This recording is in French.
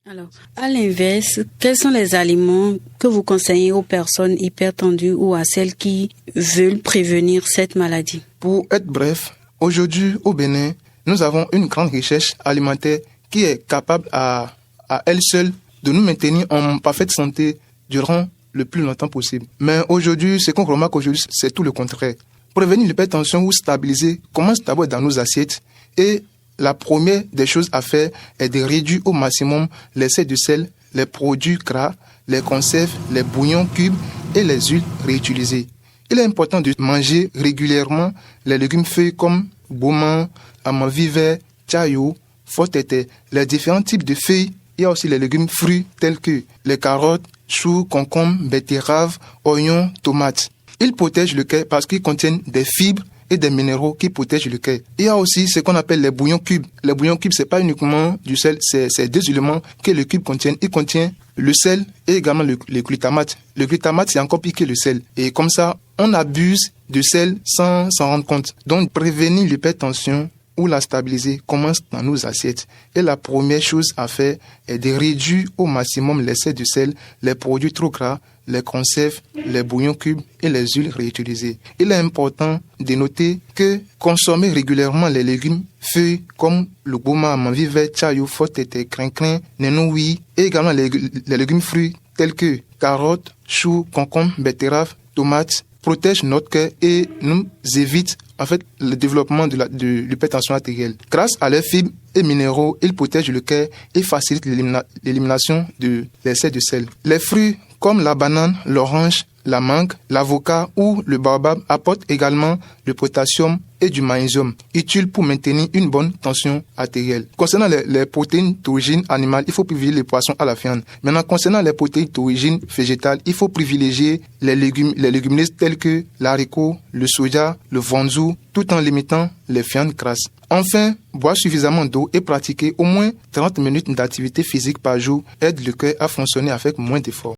Alors, à l'inverse, quels sont les aliments que vous conseillez aux personnes hypertendues ou à celles qui veulent prévenir cette maladie? Pour être bref, aujourd'hui au Bénin, nous avons une grande richesse alimentaire qui est capable à elle seule de nous maintenir en parfaite santé durant le plus longtemps possible. Mais aujourd'hui, ce qu'on remarque aujourd'hui, c'est tout le contraire. Prévenir l'hypertension ou stabiliser commence d'abord dans nos assiettes et la première des choses à faire est de réduire au maximum l'excès de sel, les produits gras, les conserves, les bouillons cubes et les huiles réutilisées. Il est important de manger régulièrement les légumes feuilles comme bauman, amanvi vert, tchayo, fotete, les différents types de feuilles. Il y a aussi les légumes fruits tels que les carottes, choux, concombres, betteraves, oignons, tomates. Ils protègent le cœur parce qu'ils contiennent des fibres et des minéraux qui protègent le cœur. Il y a aussi ce qu'on appelle les bouillons cubes. Les bouillons cubes, c'est pas uniquement du sel, c'est deux éléments que le cube contient. Il contient le sel et également le glutamate. Le glutamate, c'est encore pire que le sel. Et comme ça, on abuse de sel sans s'en rendre compte. Donc, prévenir l'hypertension ou la stabiliser commence dans nos assiettes. Et la première chose à faire est de réduire au maximum l'excès de sel, les produits trop gras, les conserves, les bouillons cubes et les huiles réutilisées. Il est important de noter que consommer régulièrement les légumes feuilles comme le bauman, amanvi vert, tchayo, fotete, crincrin, nenouï et également les légumes fruits tels que carottes, choux, concombres, betteraves, tomates protègent notre cœur et nous évitent le développement de l'hypertension artérielle. Grâce à leurs fibres et minéraux, ils protègent le cœur et facilitent l'élimination de l'excès de sel. Les fruits comme la banane, l'orange, la mangue, l'avocat ou le baobab apportent également le potassium et du magnésium, utiles pour maintenir une bonne tension artérielle. Concernant les protéines d'origine animale, il faut privilégier les poissons à la viande. Maintenant, concernant les protéines d'origine végétale, il faut privilégier les légumineuses telles que l'haricot, le soja, le vanzou, tout en limitant les viandes grasses. Enfin, boire suffisamment d'eau et pratiquer au moins 30 minutes d'activité physique par jour aide le cœur à fonctionner avec moins d'efforts.